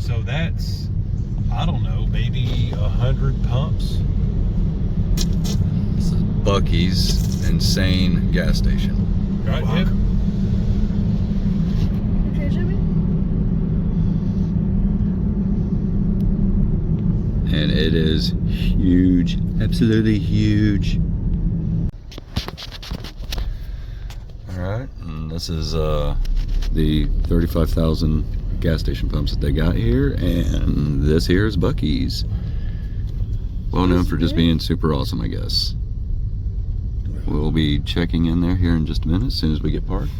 So that's, I don't know, maybe 100 pumps. This is Buc-ee's insane gas station. Right, Wow. Jim? Okay, Jimmy? And it is huge, absolutely huge. Alright, and this is the 35,000 gas station pumps that they got here, and this here is Buc-ee's. Well known for just being super awesome, I guess. We'll be checking in there here in just a minute as soon as we get parked.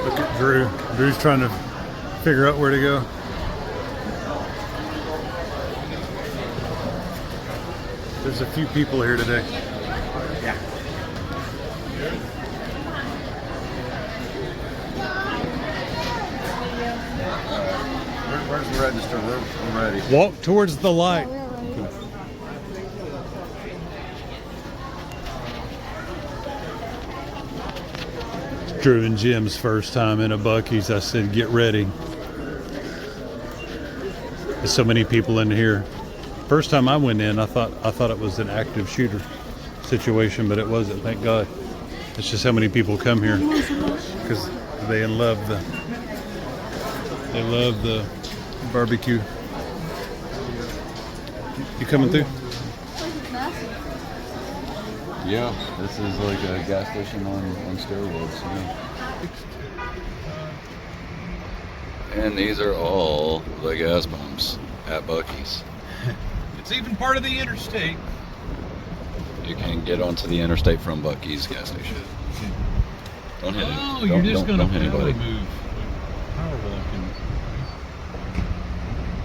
Look at Drew. Drew's trying to figure out where to go. There's a few people here today. Yeah. Where's the register? We're ready. Walk towards the light. Drew and Jim's first time in a Buc-ee's. I said, get ready. There's so many people in here. First time I went in, I thought it was an active shooter situation, but it wasn't, thank God. It's just how many people come here because they love the barbecue. You coming through? Yeah, this is like a gas station on steroids. Yeah. And these are all the gas pumps at Buc-ee's. It's even part of the interstate. You can get onto the interstate from Buc-ee's gas station. Don't hit it. Oh, you're just going to hit power anybody. move. Power walking.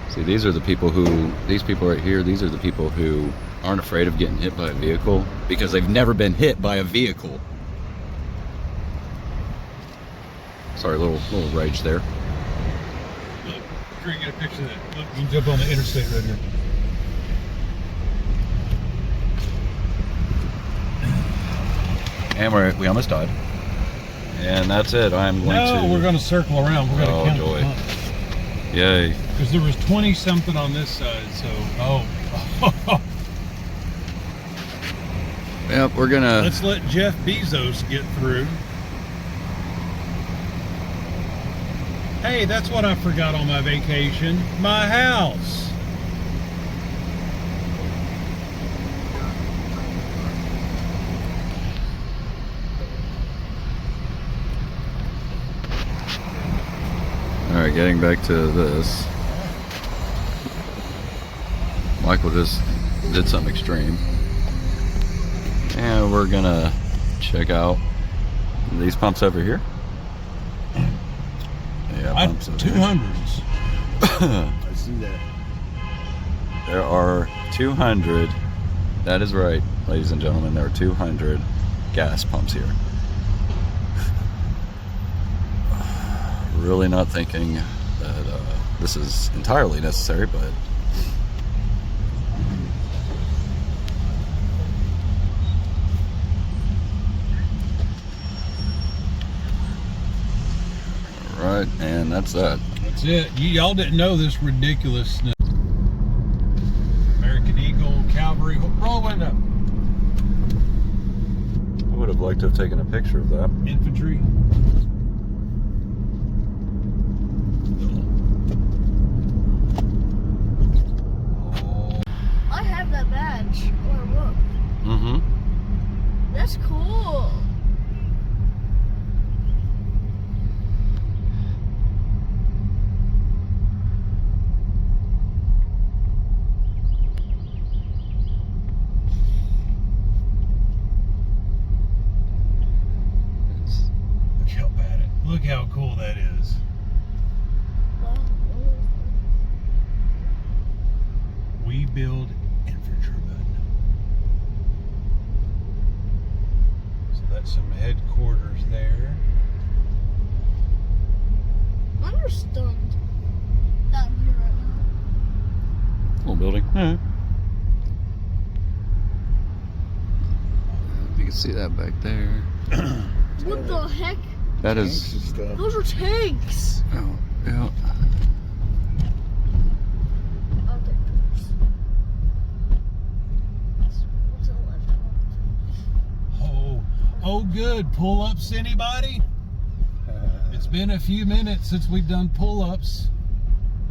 See, these people right here, these are the people who aren't afraid of getting hit by a vehicle because they've never been hit by a vehicle. Sorry, a little rage there. Look, Drew, get a picture of that. Look, you can jump on the interstate right here. And we almost died. And that's it. I'm going to... No, we're going to circle around. We're going to count joy. the pumps. Yay. Because there was 20 something on this side, so Yep, we're gonna... Let's let Jeff Bezos get through. Hey, that's what I forgot on my vacation. My house. Alright, getting back to this. Michael just did something extreme. And we're gonna check out these pumps over here. Yeah, pumps over here. 200s. I see that. There are 200, that is right, ladies and gentlemen, there are 200 gas pumps here. Really not thinking that this is entirely necessary, but right, and that's that. That's it. Y'all didn't know this ridiculousness. American Eagle, Cavalry, roll window. I would have liked to have taken a picture of that. Infantry. I have that badge. Oh, look. Mm-hmm. That's cool. Look how cool that is. Wow. We build infantrymen. So that's some headquarters there. I'm just stunned down here right now. Little building. If you can see that back there. What the heck? That is. Those are tanks. Oh, yeah. I'll take those. What's the left one? Oh, good. Pull-ups, anybody? It's been a few minutes since we've done pull-ups.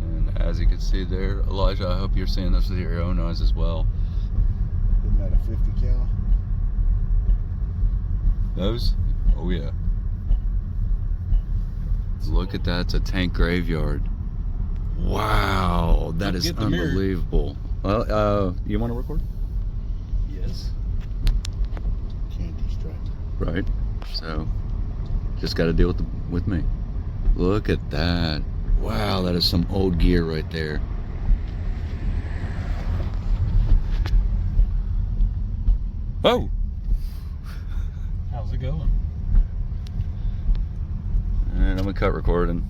And as you can see there, Elijah, I hope you're seeing this with your own eyes as well. Isn't that a 50 cal? Those? Oh yeah. Look at that, it's a tank graveyard. Wow, that is Get the mirror. unbelievable. Well, you want to record? Yes. Can't distract. Right. So, just got to deal with me. Look at that. Wow, that is some old gear right there. Oh! How's it going? And I'm gonna cut recording.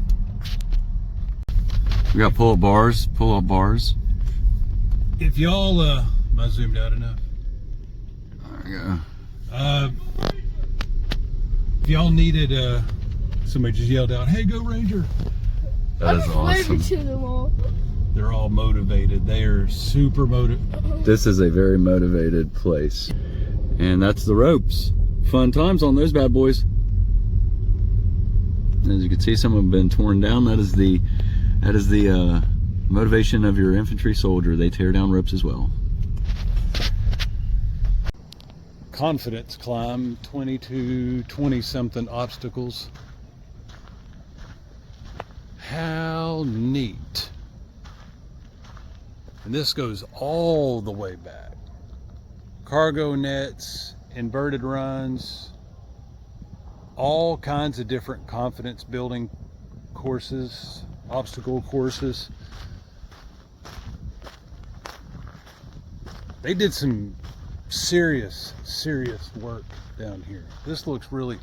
We got pull-up bars. If y'all, am I zoomed out enough? There we go. If y'all needed, somebody just yelled out, "Hey, go Ranger!" That is I'm awesome. to them all. They're all motivated. They are super motivated. This is a very motivated place. And that's the ropes. Fun times on those bad boys. As you can see, some have been torn down. That is the motivation of your infantry soldier. They tear down ropes as well. Confidence climb, 20-something obstacles. How neat. And this goes all the way back. Cargo nets, inverted runs, all kinds of different confidence building courses, obstacle courses. They did some serious work down here. This looks really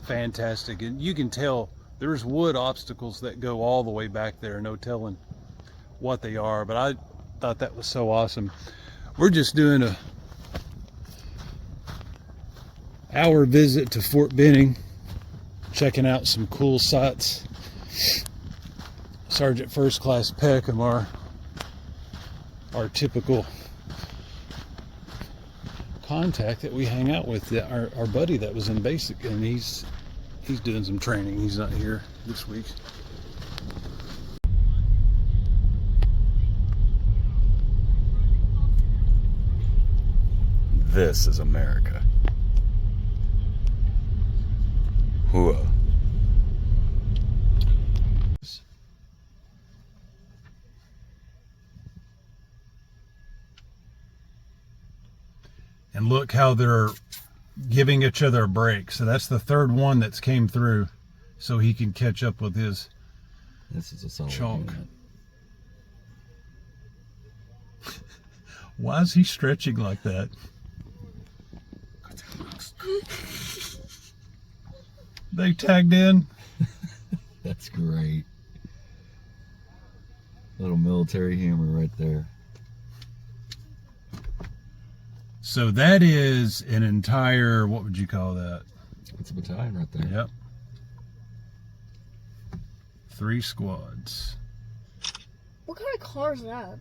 fantastic, and you can tell there's wood obstacles that go all the way back there. No telling what they are, but I thought that was so awesome. We're just doing a hour visit to Fort Benning, checking out some cool sights. Sergeant First Class Peckham, our typical contact that we hang out with, our buddy that was in basic, and he's doing some training. He's not here this week. This is America. Whoa. And look how they're giving each other a break. So that's the third one that's came through, so he can catch up with his This is a solid chalk. unit. Why is he stretching like that? They tagged in. That's great. Little military humor right there. So that is an entire, what would you call that? It's a battalion right there. Yep. 3 squads. What kind of car is that?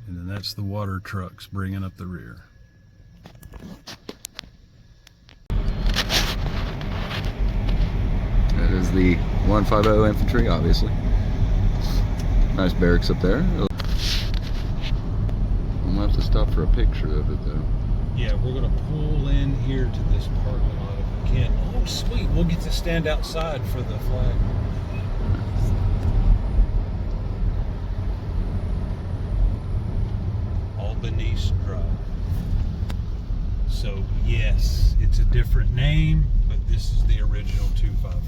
And then that's the water trucks bringing up the rear. That is the 150 infantry, obviously. Nice barracks up there. I'm gonna have to stop for a picture of it though. Yeah, we're gonna pull in here to this parking lot if we can. Oh, sweet, we'll get to stand outside for the flag. Albanese Drive. So yes, it's a different name, but this is the original 254.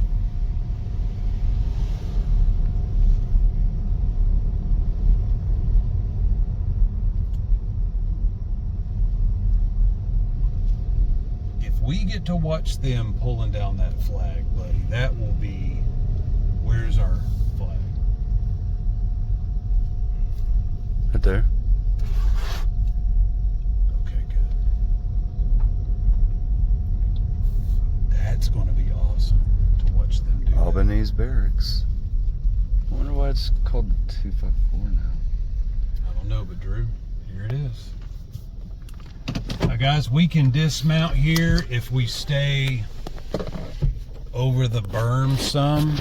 If we get to watch them pulling down that flag, buddy, that will be, where's our flag? Right there. Okay, good. That's going to be awesome to watch them do that. Albanese Barracks. I wonder why it's called 254 now. I don't know, but Drew, here it is. Now guys, we can dismount here if we stay over the berm some.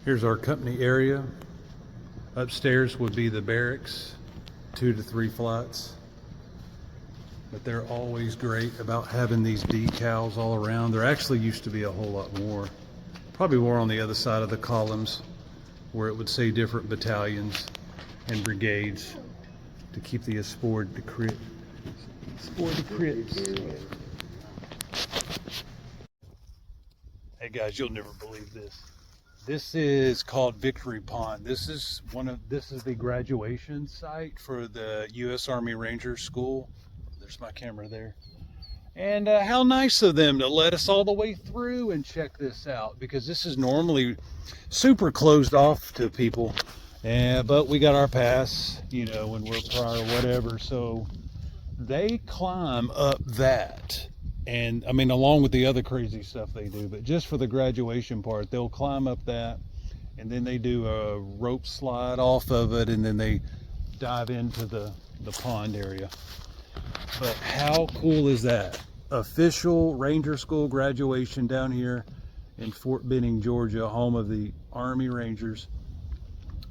Here's our company area. Upstairs would be the barracks, 2 to 3 flights. But they're always great about having these decals all around. There actually used to be a whole lot more. Probably more on the other side of the columns where it would say different battalions and brigades to keep the esport de crit. Hey guys, you'll never believe this. This is called Victory Pond. This is the graduation site for the U.S. Army Rangers School. There's my camera there. And how nice of them to let us all the way through and check this out, because this is normally super closed off to people. But we got our pass, you know, when we're prior or whatever. So they climb up that. And I mean, along with the other crazy stuff they do, but just for the graduation part, they'll climb up that, and then they do a rope slide off of it, and then they dive into the pond area. But how cool is that? Official Ranger School graduation down here in Fort Benning, Georgia, home of the Army Rangers.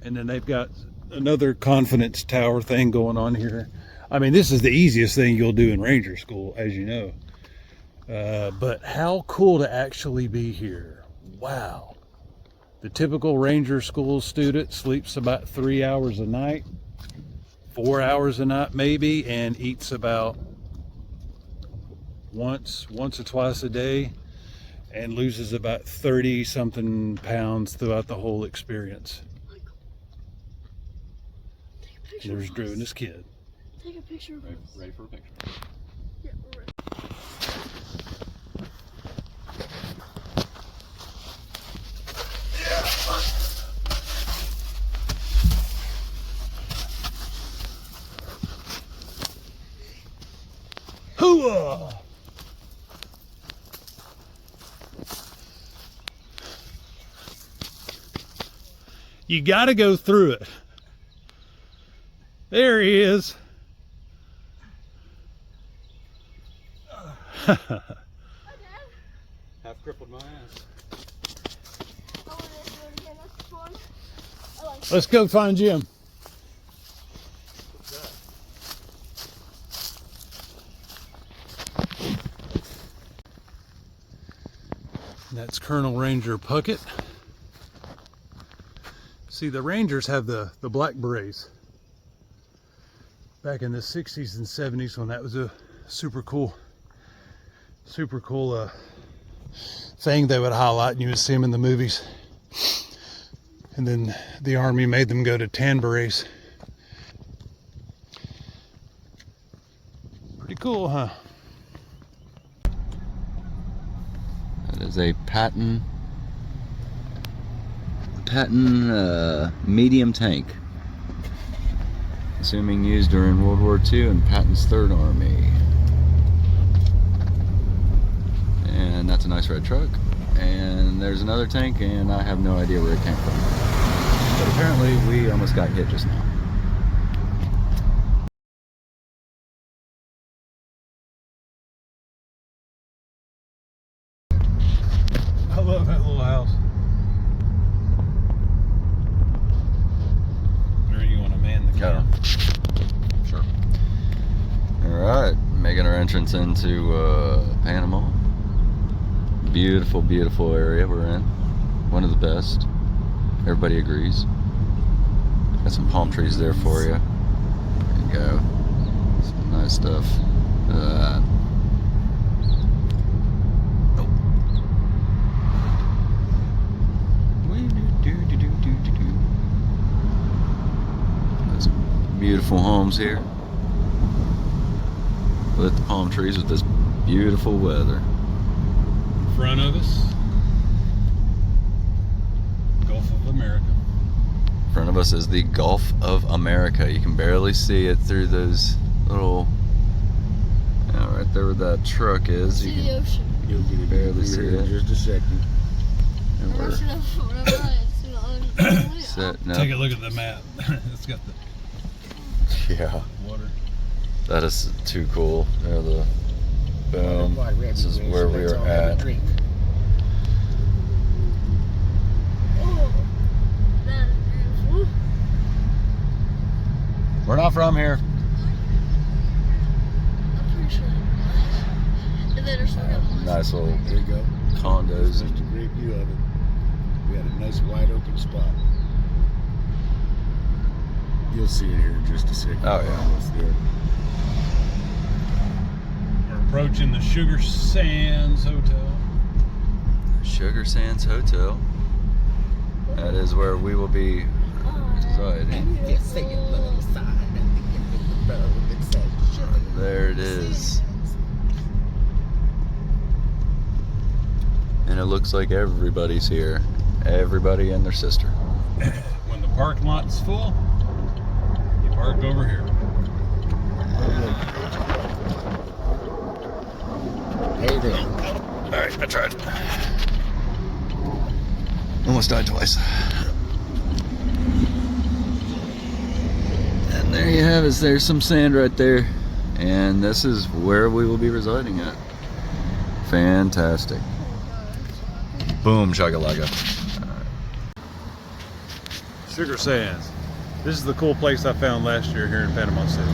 And then they've got another confidence tower thing going on here. I mean, this is the easiest thing you'll do in Ranger School, as you know. But how cool to actually be here. Wow. The typical Ranger School student sleeps about 3 hours a night, 4 hours a night maybe, and eats about once or twice a day, and loses about 30 something pounds throughout the whole experience. There's Drew and his kid. Take a picture of us. Ready for a picture? Yeah, we're ready. Hooah! You got to go through it. There he is. Half crippled my ass. I want to do it again. That's fun. I like Let's go find Jim. That's Colonel Ranger Puckett. See, the Rangers have the black berets. Back in the 60s and 70s, when that was a super cool thing they would highlight, and you would see them in the movies. And then the Army made them go to tan berets. Pretty cool, huh? That is a Patton medium tank, assuming used during World War II in Patton's Third Army. And that's a nice red truck. And there's another tank, and I have no idea where it came from. But apparently we almost got hit just now. I love that little house. entrance into Panama. Beautiful, beautiful area we're in. One of the best. Everybody agrees. Got some palm trees there for you. There you go. Some nice stuff. There's beautiful homes here with the palm trees with this beautiful weather. In front of us, Gulf of America. In front of us is the Gulf of America. You can barely see it through those little, right there where that truck is. See the ocean. You'll get it Barely see here in it. just a second. And we're It's in the ocean. setting up. Take a look at the map. It's got the Yeah, water. that is too cool. There, the boom. Quite ready, This is Grace. where we Let's are all have a at. drink. Oh, that is beautiful. We're not from here. I'm pretty sure. And then there's some Nice little There you go. condos. Just a great view of it. We had a nice wide open spot. You'll see it here in just a second. Oh, yeah. Almost there. We're approaching the Sugar Sands Hotel. Sugar Sands Hotel. That is where we will be residing. Yes, see a little sign at the end of the road that says Sugar. There it is. And it looks like everybody's here. Everybody and their sister. When the parking lot's full, you park over here. Hey there. Alright, I tried. Almost died twice. And there you have it. There's some sand right there. And this is where we will be residing at. Fantastic. Boom, shakalaka. Sugar Sands. This is the cool place I found last year here in Panama City.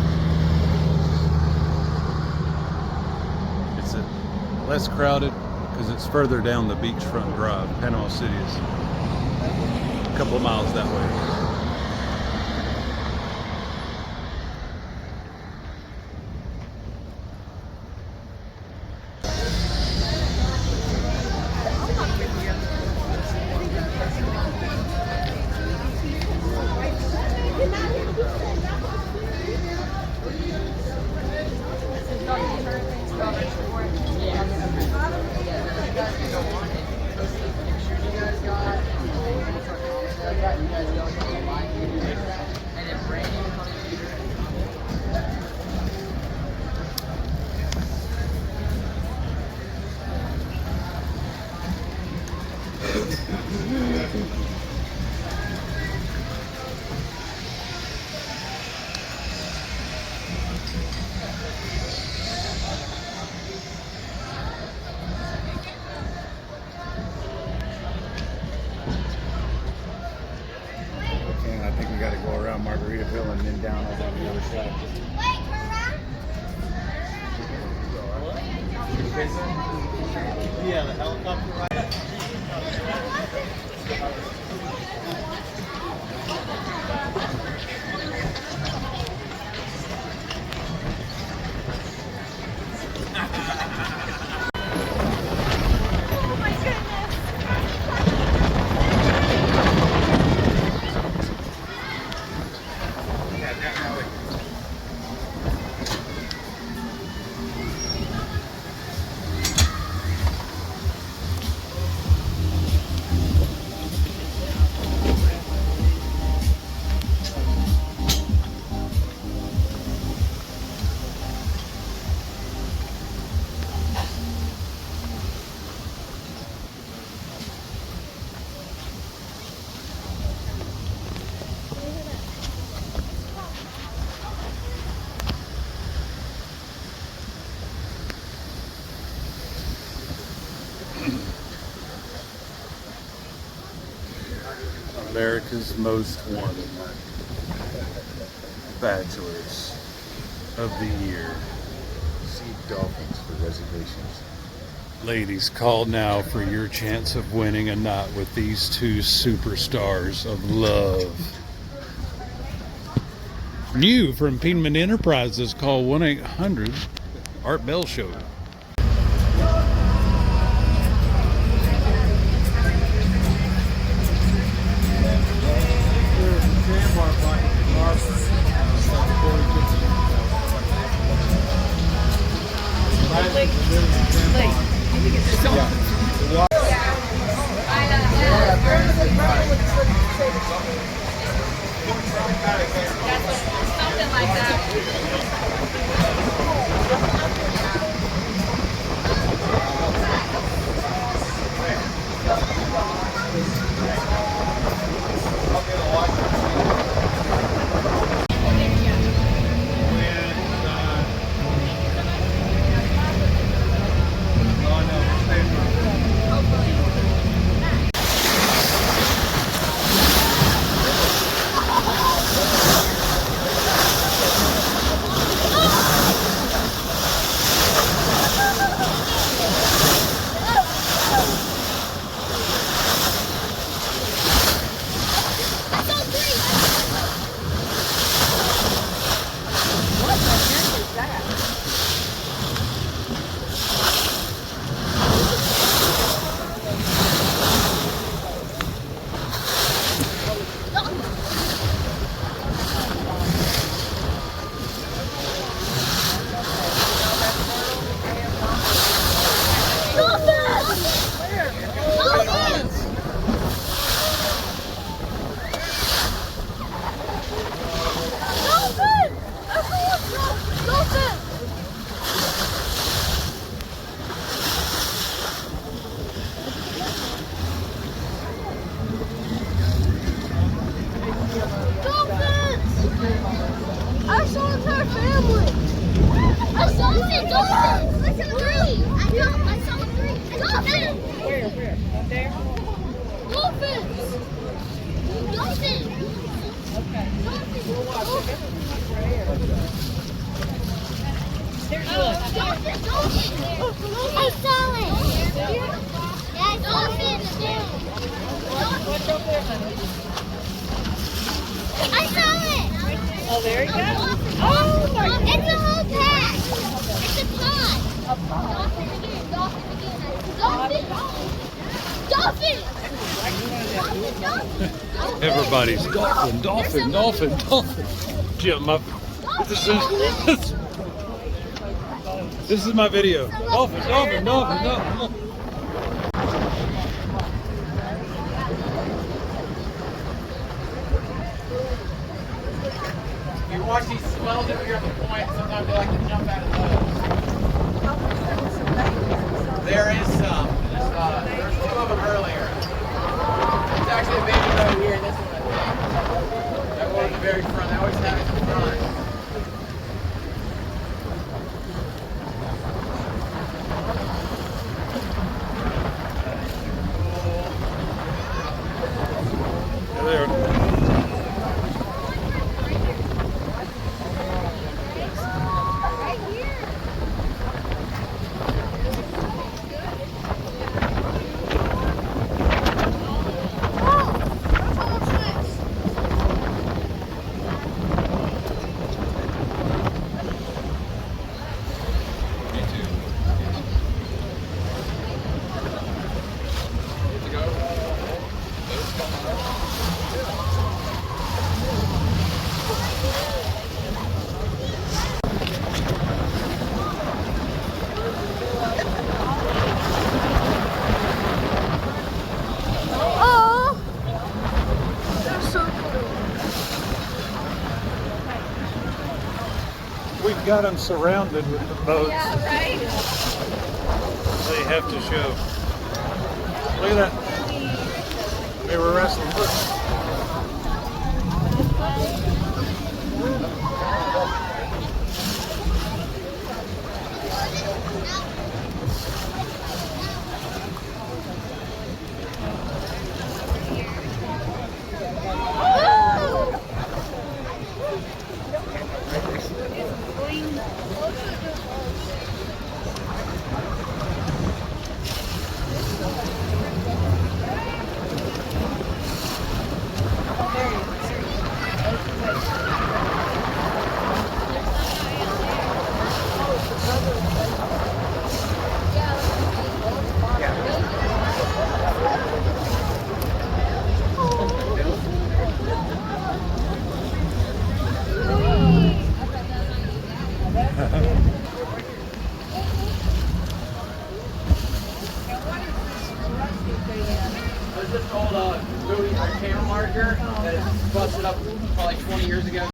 It's less crowded because it's further down the beachfront drive. Panama City is a couple of miles that way. Okay, I think we got to go around Margaritaville and then down over on the other side. Yeah, the helicopter ride. America's Most Wanted Bachelors of the Year. See Dolphins for reservations. Ladies, call now for your chance of winning a knot with these two superstars of love. New from Penman Enterprises, call 1-800-ART Bell Show. Something like that. I saw an entire family. I saw three. I saw three. Dolphins. Where? Up there? Dolphins. Dolphins. Okay. We'll watch it. There's one. I saw it. Yeah, dolphins. Watch over there, honey. I saw it. Oh, there you go. Oh my God. It's a whole pack. It's a pod. Dolphin again. Dolphin. Dolphin. Dolphin. Everybody's dolphin. Jim, this is my video. Dolphin. You watch these swells up here at the point, sometimes they like to jump out of those. There is some. There's two of them earlier. There's actually a baby boat here, and this one, I think. That one in the very front. They always have it in the front. We've got them surrounded with the boats. Yeah, right. They have to show. Look at that. They were wrestling. Look. there's this old movie channel marker that is busted up probably 20 years ago.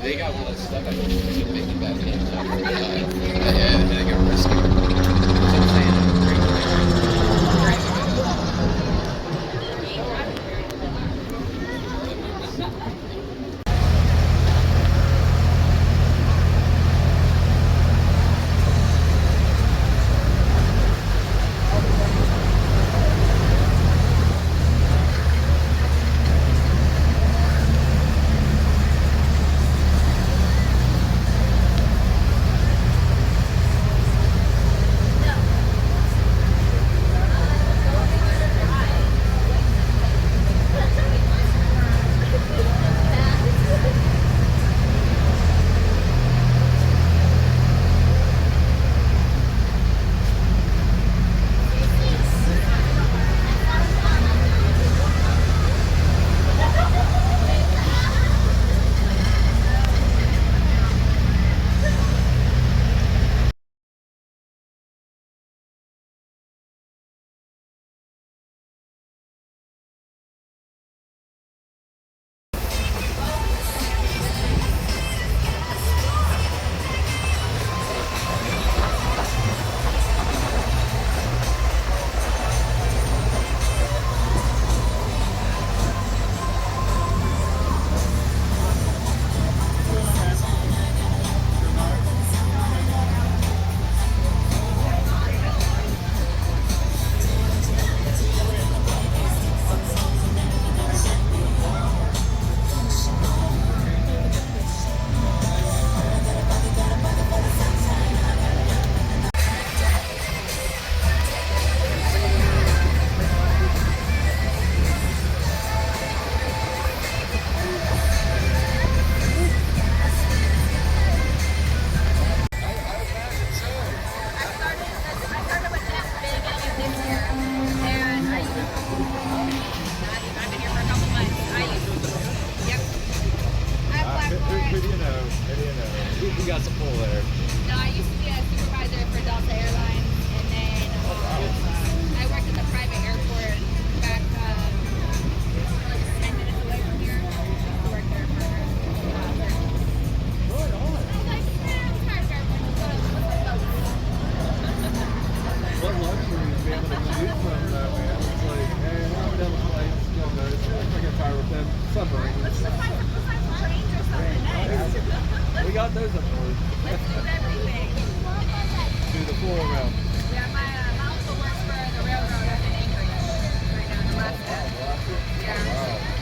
They got one of those stuff I can make it back in. And I get risky. That's what I'm saying. You got some pull there. No, I used to be a supervisor for Delta Airlines, and then I worked at the private airport back like 10 minutes away from here. I used to work there for What luxury to be able to commute from that, man? It's like, hey, I'm down the flight, still good. I get tired with them submarines. Let's find some trains or something nice. We got those up north. Let's do everything. Do the full around. Yeah, my uncle works for the railroad up in Anchorage right now in Alaska. Yeah.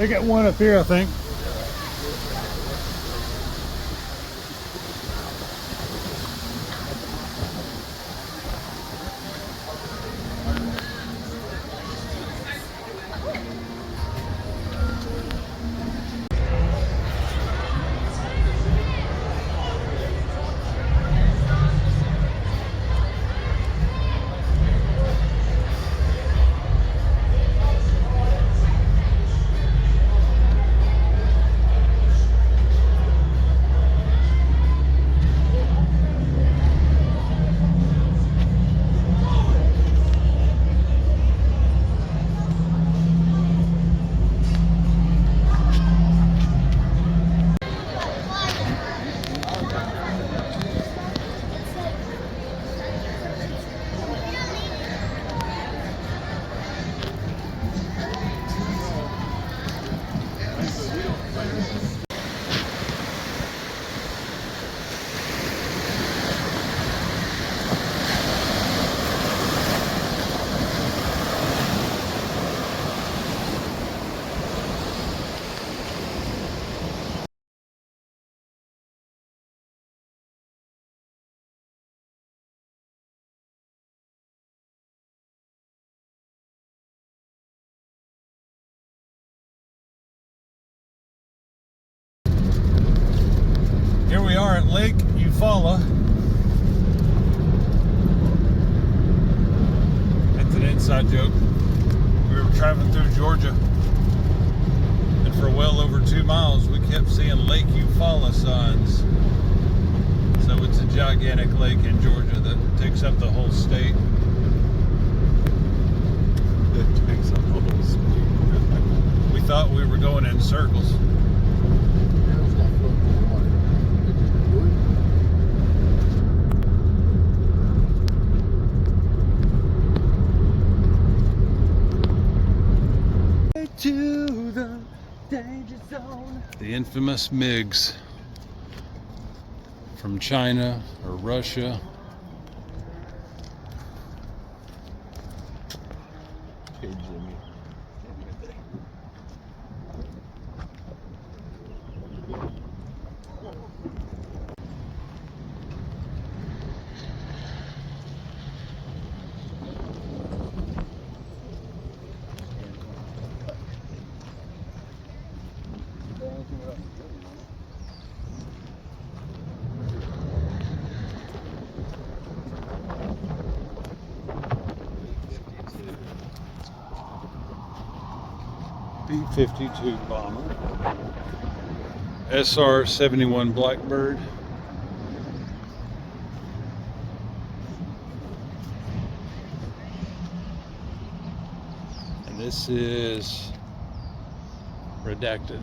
They got one up here, I think. Here we are at Lake Eufaula. That's an inside joke. We were traveling through Georgia, and for well over 2 miles we kept seeing Lake Eufaula signs. So it's a gigantic lake in Georgia that takes up the whole state. It takes a whole speed. We thought we were going in circles. It's not floating in the water. It just blew To the danger zone. The infamous MiGs from China or Russia. Hey, Jimmy. B-52 bomber, SR-71 Blackbird, and this is redacted,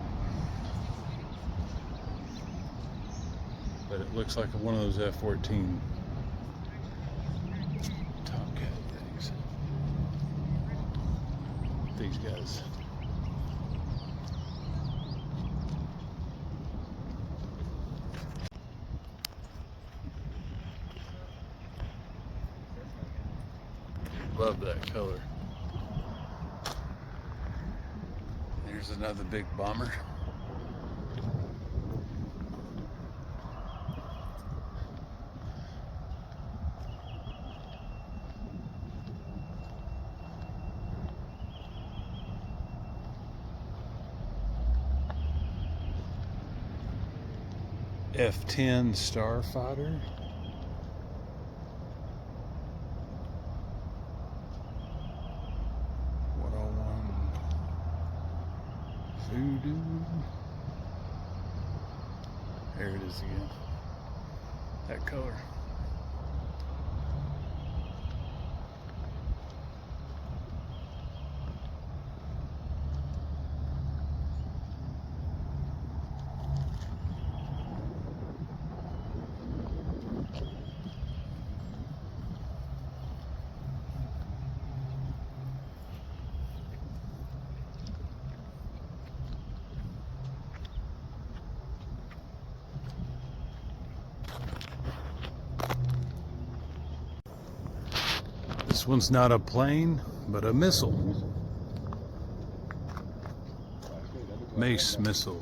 but it looks like one of those F-14 Tomcat things. These guys. Love that color. Here's another big bomber. F-10 Starfighter. Voodoo. There it is again. That color. This one's not a plane, but a missile. Mace missile.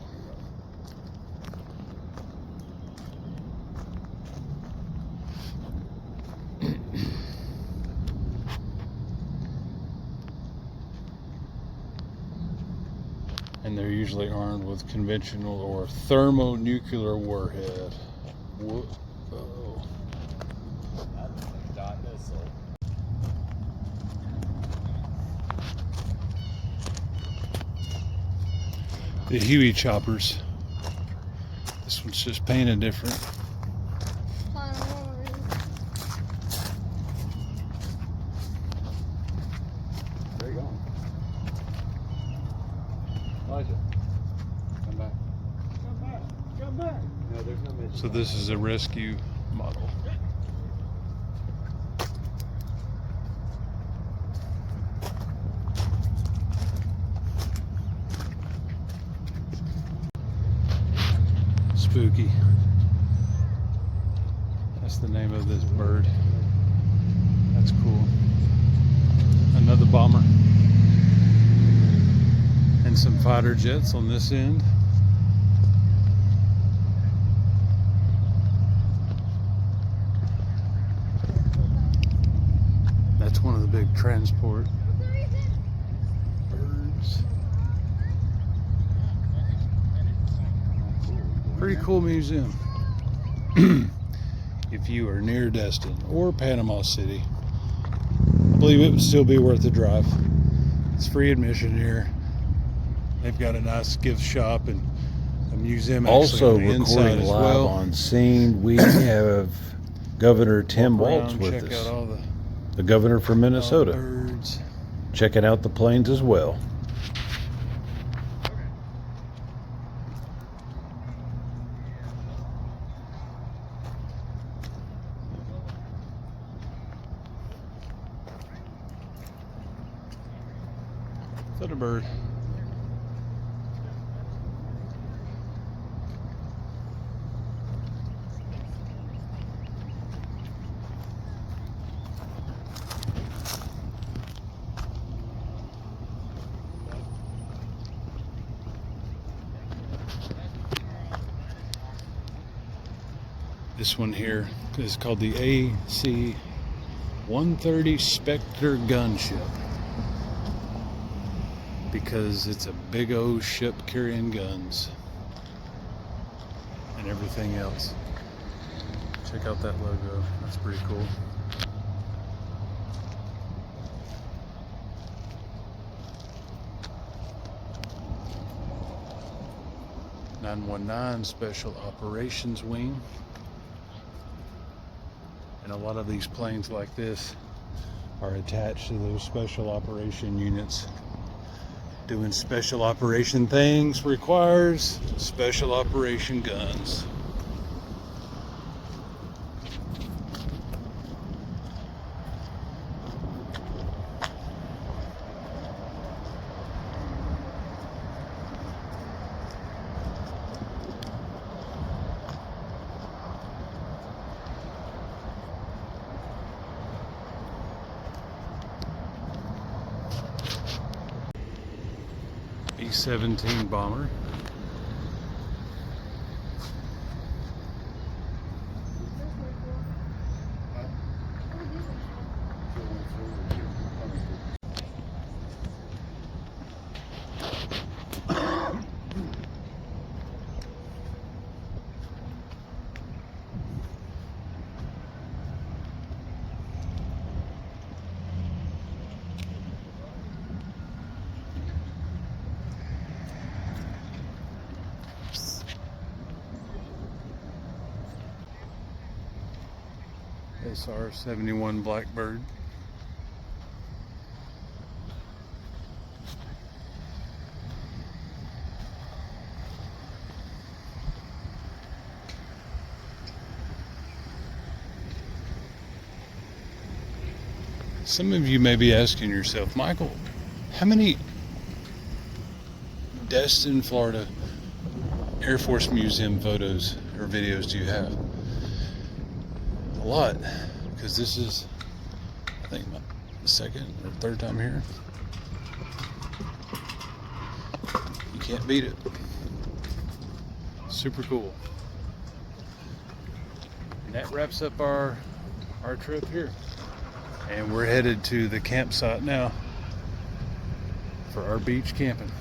And they're usually armed with conventional or thermonuclear warhead. Whoa. The Huey choppers. This one's just painted different. There you go. Elijah, come back. Come back. Come back. No, there's no mission. So this is a rescue model. Spooky. That's the name of this bird. That's cool. Another bomber. And some fighter jets on this end. That's one of the big transport birds. Pretty cool museum. If you are near Destin or Panama City, I believe it would still be worth the drive. It's free admission here. They've got a nice gift shop and a museum actually Also on the inside recording as live well. on scene, we have Governor Tim Walk Walz around, with check us, out all the governor from the Minnesota, birds. checking out the planes as well. Thunderbird. This one here is called the AC-130 Spectre gunship, because it's a big old ship carrying guns and everything else. Check out that logo. That's pretty cool. (919) Special Operations Wing. And a lot of these planes like this are attached to those special operation units. Doing special operation things requires special operation guns. B-17 bomber. SR-71 Blackbird. Some of you may be asking yourself, Michael, how many Destin, Florida Air Force Museum photos or videos do you have? A lot, because this is, I think, my second or third time here. You Can't beat it. Super cool. And that wraps up our trip here. And we're headed to the campsite now for our beach camping.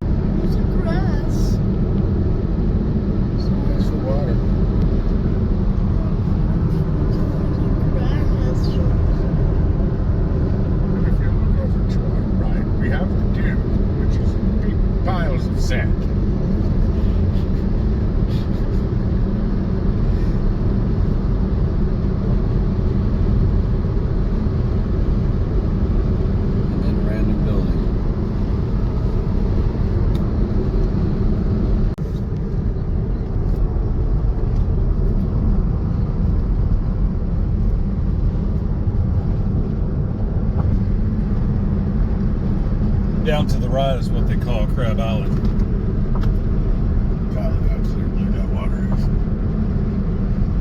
There's a grass. So that's the water. And if you look over to our right, we have the dune, which is big piles of sand. And then random building. Down to the right is what they call Crab Island. Probably absolutely blue that water is.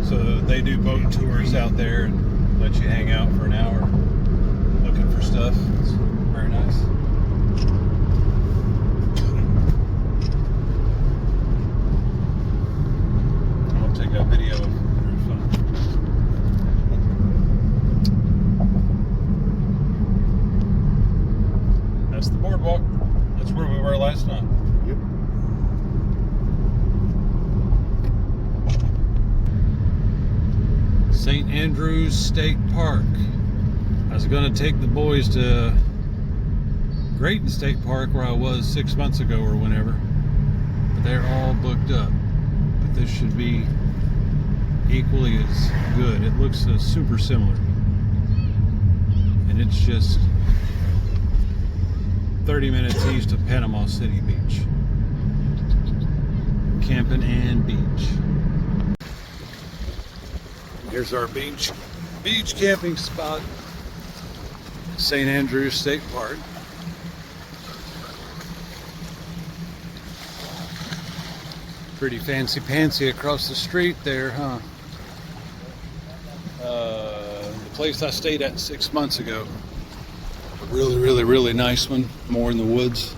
So they do boat tours out there and let you hang out for an hour looking for stuff. It's very nice. I'm gonna take a video of it. Very fun. That's the boardwalk. That's where we were last night. Yep. St. Andrews State Park. I was going to take the boys to Grayton State Park where I was 6 months ago or whenever, but they're all booked up. But this should be equally as good. It looks super similar, and it's just 30 minutes east of Panama City Beach. Camping and beach. Here's our beach camping spot, St. Andrews State Park. Pretty fancy pantsy across the street there, huh? The place I stayed at 6 months ago. A really nice one, more in the woods.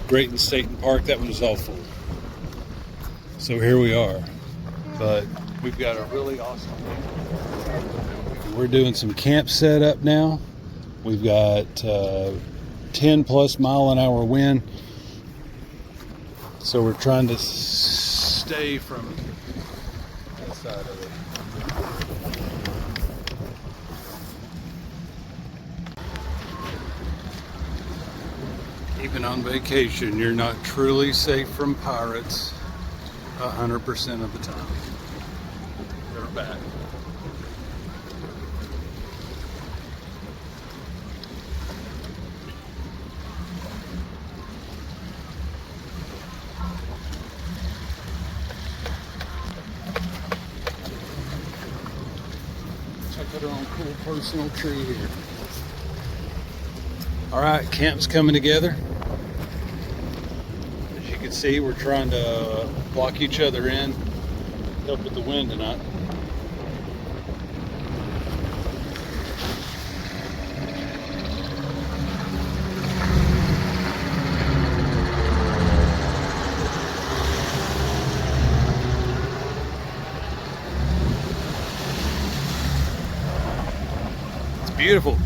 Grayton State Park, that one was all full. So here we are. But we've got a really awesome day. We're doing some camp setup now. We've got 10 plus mile an hour wind. So we're trying to stay from that side of it. Even on vacation, you're not truly safe from pirates 100% of the time. They're bad. Check out our own cool personal tree here. All right, camp's coming together. As you can see, we're trying to block each other in, help with the wind tonight. It's beautiful.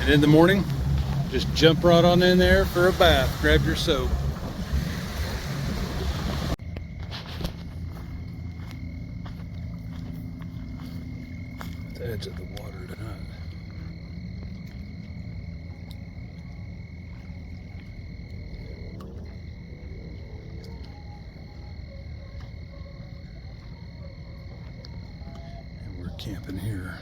And in the morning, just jump right on in there for a bath. Grab your soap. At the edge of the water tonight. And we're camping here.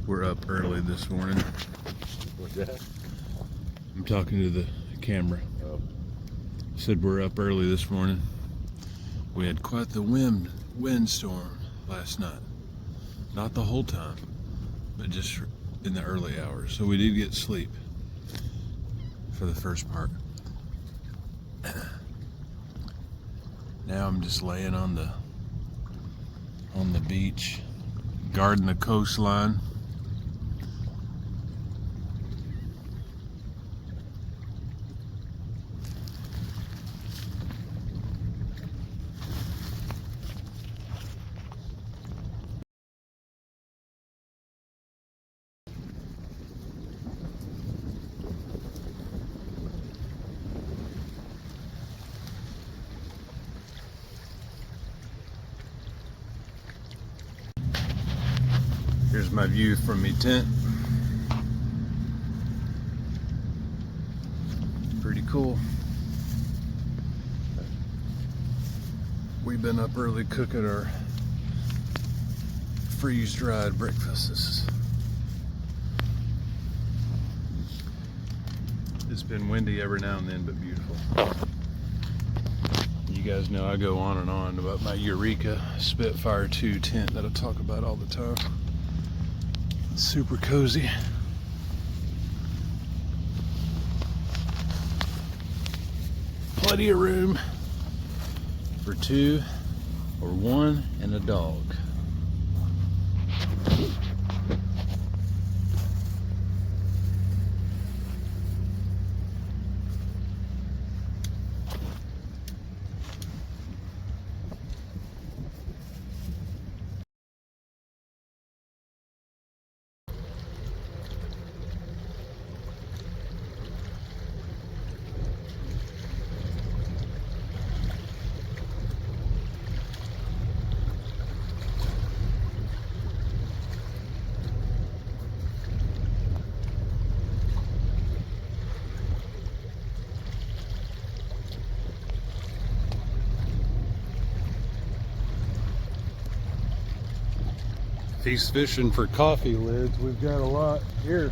We're up early this morning. What's that? I'm talking to the camera. Oh. Said we're up early this morning. We had quite the windstorm last night. Not the whole time, but just in the early hours. So we did get sleep for the first part. Now I'm just laying on the beach, guarding the coastline. Here's my view from my tent. Pretty cool. We've been up early cooking our freeze-dried breakfasts. It's been windy every now and then, but beautiful. You guys know I go on and on about my Eureka Spitfire 2 tent that I talk about all the time. It's super cozy. Plenty of room for 2 or 1 and a dog. If he's fishing for coffee lids, we've got a lot here.